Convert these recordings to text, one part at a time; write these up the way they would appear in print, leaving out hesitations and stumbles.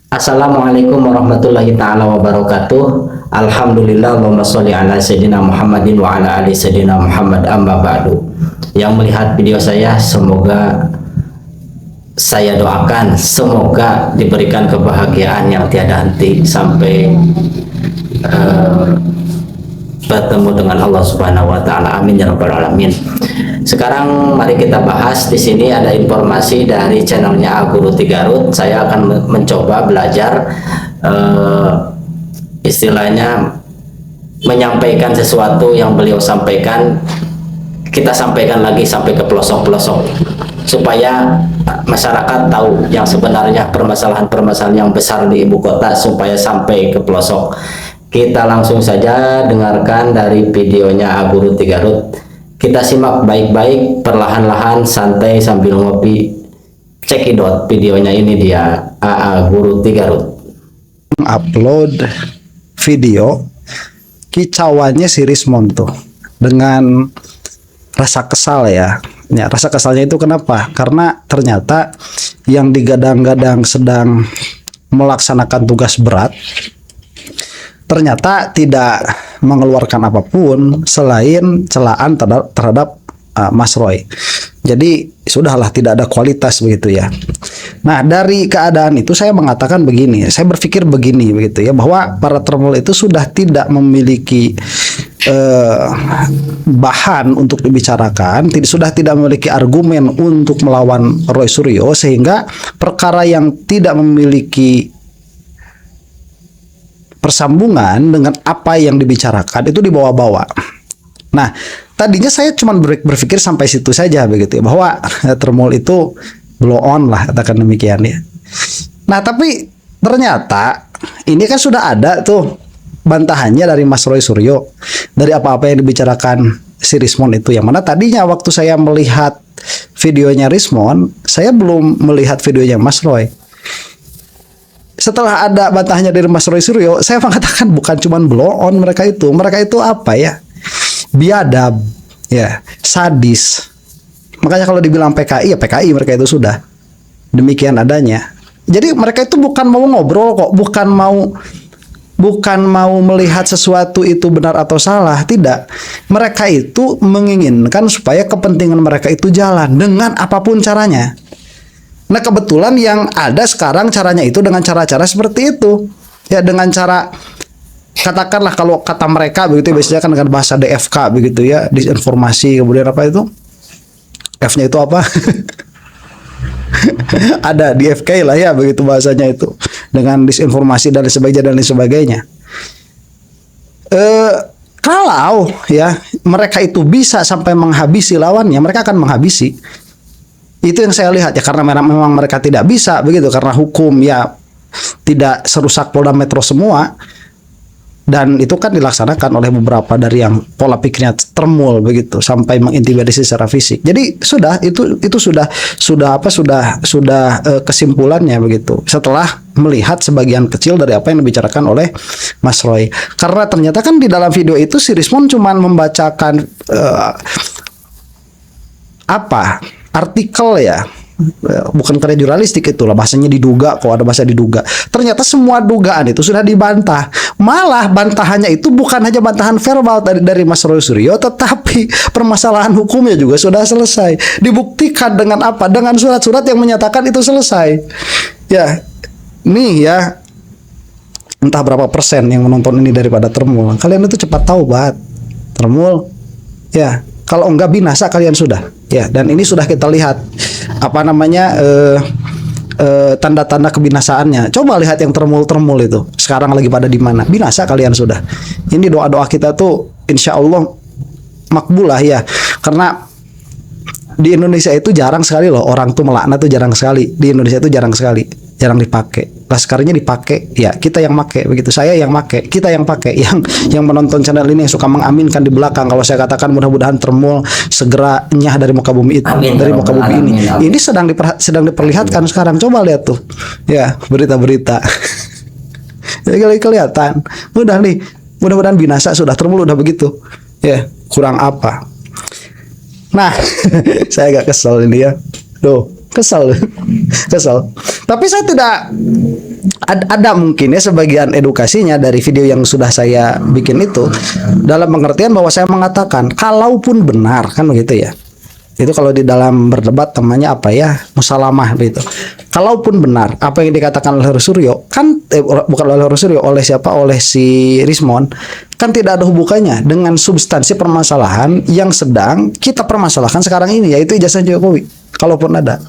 Assalamualaikum warahmatullahi ta'ala wabarakatuh. Alhamdulillah, Allahumma sholli ala sayyidina Muhammadin wa ala ali sayyidina Muhammad, amma ba'du. Yang melihat video saya, semoga saya doakan semoga diberikan kebahagiaan yang tiada henti sampai bertemu dengan Allah Subhanahu wa taala. Amin ya rabbal alamin. Sekarang mari kita bahas. Di sini ada informasi dari channelnya Guru Tigarut. Saya akan mencoba belajar istilahnya menyampaikan sesuatu yang beliau sampaikan, kita sampaikan lagi sampai ke pelosok-pelosok supaya masyarakat tahu yang sebenarnya permasalahan-permasalahan yang besar di ibu kota supaya sampai ke pelosok. Kita langsung saja dengarkan dari videonya Guru Tigarut. Kita simak baik-baik, perlahan-lahan, santai sambil ngopi. Cekidot videonya, ini dia Guru Tigarut. Upload video kicauannya si Rismon tuh dengan rasa kesal ya. Rasa kesalnya itu kenapa? Karena ternyata yang digadang-gadang sedang melaksanakan tugas berat ternyata tidak mengeluarkan apapun selain celaan terhadap Mas Roy. Jadi sudahlah, tidak ada kualitas begitu ya. Nah, dari keadaan itu saya mengatakan begini, saya berpikir begini begitu ya, bahwa para termul itu sudah tidak memiliki bahan untuk dibicarakan, sudah tidak memiliki argumen untuk melawan Roy Suryo, sehingga perkara yang tidak memiliki persambungan dengan apa yang dibicarakan itu dibawa-bawa. Nah, tadinya saya cuma berpikir sampai situ saja begitu ya, bahwa termul itu blow on lah, katakan demikian ya. Nah, tapi ternyata ini kan sudah ada tuh bantahannya dari Mas Roy Suryo, dari apa-apa yang dibicarakan si Rismon itu, yang mana tadinya waktu saya melihat videonya Rismon, saya belum melihat videonya Mas Roy. Setelah ada bantahannya dari Mas Roy Suryo, saya mengatakan bukan cuma blow on mereka itu apa ya? Biadab, ya, sadis. Makanya kalau dibilang PKI, ya PKI mereka itu sudah. Demikian adanya. Jadi mereka itu bukan mau ngobrol kok, bukan mau melihat sesuatu itu benar atau salah, tidak. Mereka itu menginginkan supaya kepentingan mereka itu jalan dengan apapun caranya. Nah, kebetulan yang ada sekarang caranya itu dengan cara-cara seperti itu. Ya, dengan cara, katakanlah kalau kata mereka begitu, biasanya kan dengan bahasa DFK begitu ya, disinformasi, kemudian apa itu? F-nya itu apa? Ada di FK lah ya, begitu bahasanya itu. Dengan disinformasi dan sebagainya. Kalau ya mereka itu bisa sampai menghabisi lawannya, mereka akan menghabisi. Itu yang saya lihat ya, karena memang mereka tidak bisa begitu, karena hukum ya tidak serusak Polda Metro semua, dan itu kan dilaksanakan oleh beberapa dari yang pola pikirnya termul begitu sampai mengintimidasi secara fisik. Jadi itu sudah kesimpulannya begitu setelah melihat sebagian kecil dari apa yang dibicarakan oleh Mas Roy. Karena ternyata kan di dalam video itu si Rismon cuma membacakan artikel ya, bukan karya jurnalistik, itulah bahasanya diduga, kok ada bahasa diduga. Ternyata semua dugaan itu sudah dibantah. Malah bantahannya itu bukan hanya bantahan verbal dari Mas Roy Suryo, tetapi permasalahan hukumnya juga sudah selesai. Dibuktikan dengan apa? Dengan surat-surat yang menyatakan itu selesai. Ya, nih ya, entah berapa persen yang menonton ini daripada termul. Kalian itu cepat taubat. Termul, ya, kalau enggak binasa kalian sudah. Ya, dan ini sudah kita lihat tanda-tanda kebinasaannya. Coba lihat yang termul itu sekarang lagi pada di mana. Binasa kalian sudah. Ini doa-doa kita tuh insya Allah makbulah ya, karena di Indonesia itu jarang sekali loh orang tuh melaknat tuh, jarang sekali. Di Indonesia itu jarang sekali, jarang dipakai. Laskarnya dipakai, ya kita yang pakai begitu, saya yang pakai, kita yang pakai, yang menonton channel ini yang suka mengaminkan di belakang kalau saya katakan mudah-mudahan termul segera nyah dari muka bumi itu, amin, dari muka bumi ini. Amin. Ini sedang diperlihatkan sekarang, coba lihat tuh, ya berita-berita. Jadi kelihatan, mudah-mudahan binasa sudah, termul udah begitu, ya kurang apa? Nah, saya agak kesel ini ya, kesel. Tapi saya tidak ada mungkin ya sebagian edukasinya dari video yang sudah saya bikin itu, dalam pengertian bahwa saya mengatakan kalaupun benar, kan begitu ya. Itu kalau di dalam berdebat namanya apa ya, musalamah begitu. Kalaupun benar apa yang dikatakan oleh Suryo, kan bukan oleh Suryo, oleh siapa, oleh si Rismon, kan tidak ada hubungannya dengan substansi permasalahan yang sedang kita permasalahkan sekarang ini, yaitu ijazah Jokowi. Kalaupun ada,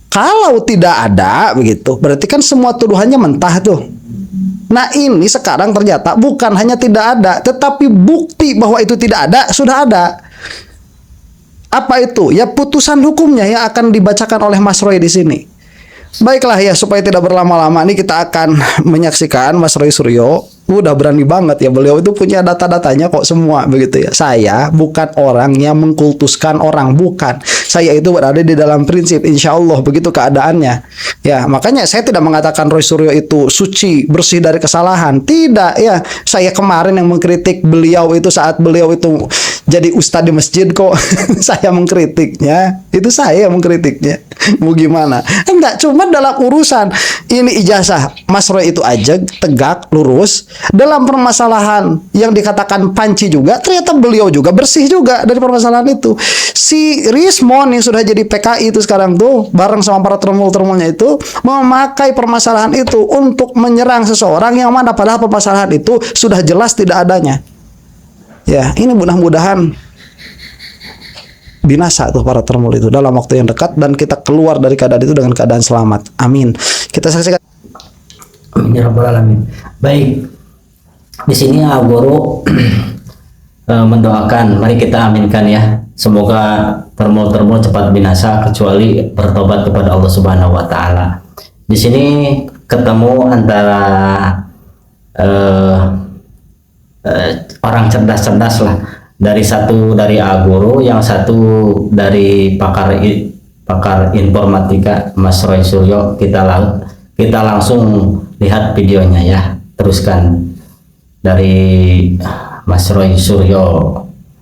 kalau tidak ada begitu, berarti kan semua tuduhannya mentah tuh. Nah ini sekarang ternyata bukan hanya tidak ada, tetapi bukti bahwa itu tidak ada sudah ada. Apa itu? Ya putusan hukumnya yang akan dibacakan oleh Mas Roy di sini. Baiklah ya, supaya tidak berlama-lama nih kita akan menyaksikan Mas Roy Suryo. Udah berani banget ya, beliau itu punya data-datanya kok semua begitu ya. Saya bukan orang yang mengkultuskan orang, bukan. Saya itu berada di dalam prinsip, insya Allah begitu keadaannya. Ya makanya saya tidak mengatakan Roy Suryo itu suci, bersih dari kesalahan. Tidak ya, saya kemarin yang mengkritik beliau itu saat beliau itu jadi ustadz di masjid kok. Saya mengkritiknya, itu saya yang mengkritiknya. Mau gimana? Enggak, cuma dalam urusan ini ijazah Mas Roy itu aja tegak, lurus. Dalam permasalahan yang dikatakan panci juga, ternyata beliau juga bersih juga dari permasalahan itu. Si Rismon yang sudah jadi PKI itu sekarang tuh, bareng sama para termul-termulnya itu, memakai permasalahan itu untuk menyerang seseorang yang mana padahal permasalahan itu sudah jelas tidak adanya. Ya, ini mudah-mudahan binasa tuh para termul itu dalam waktu yang dekat, dan kita keluar dari keadaan itu dengan keadaan selamat. Amin. Kita saksikan. Amin ya rabbal alamin. Baik. Di sini Guru mendoakan, mari kita aminkan ya. Semoga termul-termul cepat binasa kecuali bertobat kepada Allah Subhanahu wa taala. Di sini ketemu antara orang cerdas-cerdas lah. Dari satu dari Guru, yang satu dari pakar informatika Mas Roy Suryo. Kita langsung lihat videonya ya. Teruskan dari Mas Roy Suryo.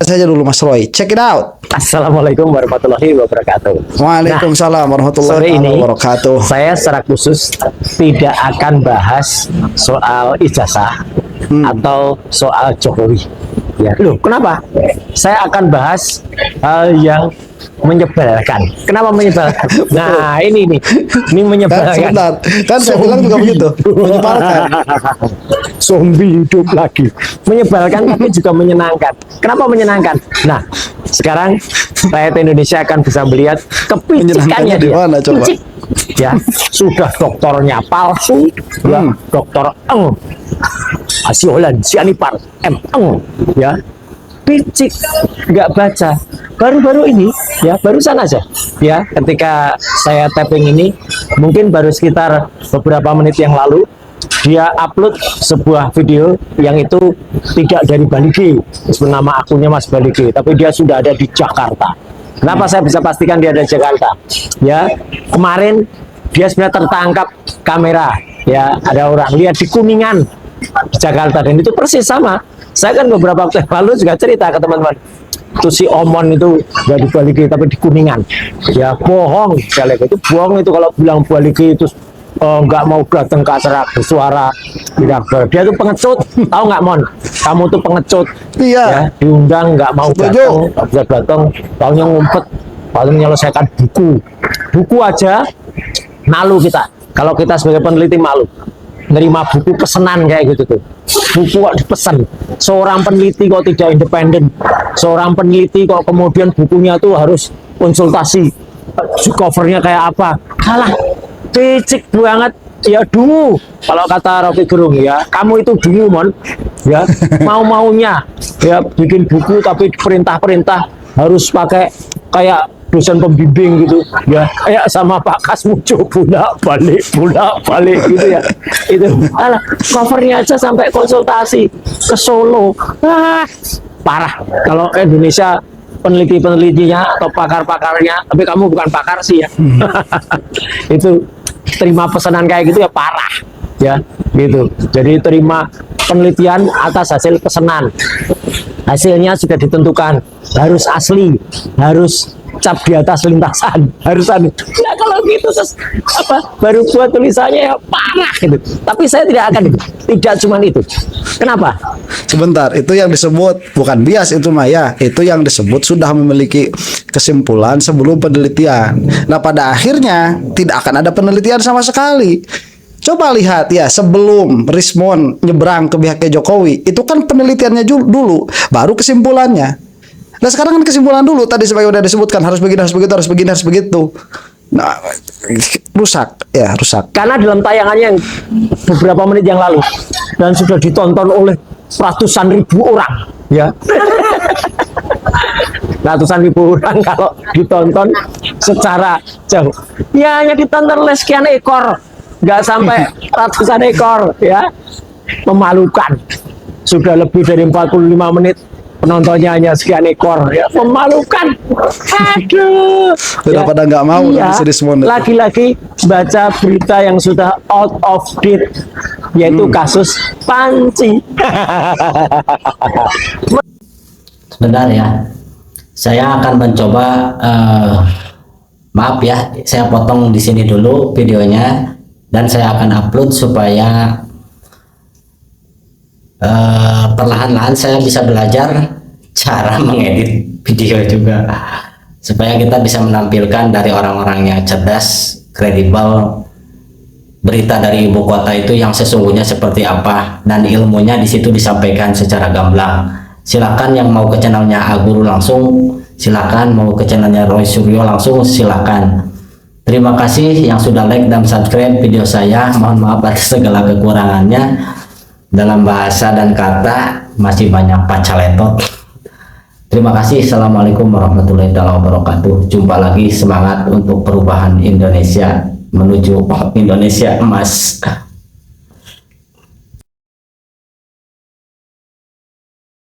Saja dulu Mas Roy, check it out. Assalamualaikum warahmatullahi wabarakatuh. Waalaikumsalam warahmatullahi wabarakatuh. Saya secara khusus tidak akan bahas soal ijazah atau soal Jokowi. Ya, loh, kenapa? Saya akan bahas hal yang menyebalkan. Kenapa menyebalkan? Nah, ini menyebalkan. Kan saya bilang juga begitu, menyebalkan. Zombie hidup lagi. Menyebalkan tapi juga menyenangkan. Kenapa menyenangkan? Nah, sekarang rakyat Indonesia akan bisa melihat kepicikannya dia. Mana, coba? Picik. Ya, sudah doktornya palsu, ya, dokter Asiolan, Sianipar, ya, picik, nggak baca. Baru-baru ini, ya, barusan aja, ya, ketika saya tapping ini, mungkin baru sekitar beberapa menit yang lalu, dia upload sebuah video yang itu tidak dari Bali G, nama akunnya Mas Bali G, tapi dia sudah ada di Jakarta. Kenapa saya bisa pastikan dia ada di Jakarta? Ya, kemarin dia sebenarnya tertangkap kamera, ya, ada orang lihat di Kuningan, di Jakarta, dan itu persis sama. Saya kan beberapa waktu yang lalu juga cerita ke teman-teman, itu si Omon itu nggak di Bali G tapi di Kuningan. Ya bohong, sekali itu bohong itu kalau bilang Bali G itu nggak mau datang ke acara bersuara, tidak. Dia tuh pengecut, tahu nggak Mon? Kamu tuh pengecut. Iya. Ya, diundang nggak mau datang, nggak bisa datang, taunya ngumpet, paling menyelesaikan buku aja, malu kita. Kalau kita sebagai peneliti malu, nerima buku pesanan kayak gitu tuh. Buku kok dipesan, seorang peneliti kok tidak independen, seorang peneliti kok kemudian bukunya tuh harus konsultasi, covernya kayak apa? Kalah. Picik banget ya, dungu kalau kata Rocky Gerung, ya, kamu itu dungu Mon, ya, mau-maunya ya bikin buku tapi perintah-perintah harus pakai kayak dosen pembimbing gitu ya, kayak sama Pak Kasmujo bolak-balik gitu ya. Itu alah, covernya aja sampai konsultasi ke Solo. Parah kalau Indonesia peneliti-penelitinya atau pakar-pakarnya, tapi kamu bukan pakar sih ya. Itu terima pesanan kayak gitu ya parah ya gitu. Jadi terima penelitian atas hasil pesanan, hasilnya sudah ditentukan, harus asli, harus tancap di atas lintasan harus anu. Nah kalau gitu terus apa baru buat tulisannya ya parah gitu. Tapi saya tidak akan itu. Tidak cuma itu. Kenapa? Sebentar, itu yang disebut bukan bias itu mah ya. Itu yang disebut sudah memiliki kesimpulan sebelum penelitian. Nah, pada akhirnya tidak akan ada penelitian sama sekali. Coba lihat ya, sebelum Rismon nyebrang ke pihaknya Jokowi, itu kan penelitiannya dulu, baru kesimpulannya. Nah, sekarang kan kesimpulan dulu, tadi sebagai udah disebutkan harus begini, harus begitu, harus begini, harus begitu. Nah, rusak, ya rusak. Karena dalam tayangannya yang beberapa menit yang lalu dan sudah ditonton oleh ratusan ribu orang, ya. Ratusan ribu orang kalau ditonton secara jauh, ya hanya ditonton oleh sekian ekor. Nggak sampai ratusan ekor, ya. Memalukan. Sudah lebih dari 45 menit penontonnya hanya sekian ekor, ya. Memalukan. Aduh. Udah pada nggak mau iya, si Rismon itu. lagi-lagi baca berita yang sudah out of date, yaitu kasus Panci. Sebentar ya, saya akan mencoba maaf ya, saya potong di sini dulu videonya dan saya akan upload supaya perlahan-lahan saya bisa belajar cara mengedit video juga, supaya kita bisa menampilkan dari orang-orang yang cerdas, kredibel, berita dari ibu kota itu yang sesungguhnya seperti apa, dan ilmunya di situ disampaikan secara gamblang. Silakan yang mau ke channelnya Aguru langsung silakan, mau ke channelnya Roy Suryo langsung silakan. Terima kasih yang sudah like dan subscribe video saya. Mohon maaf atas segala kekurangannya dalam bahasa dan kata, masih banyak pacaletot. Terima kasih. Assalamualaikum warahmatullahi wabarakatuh. Jumpa lagi, semangat untuk perubahan Indonesia menuju Indonesia emas.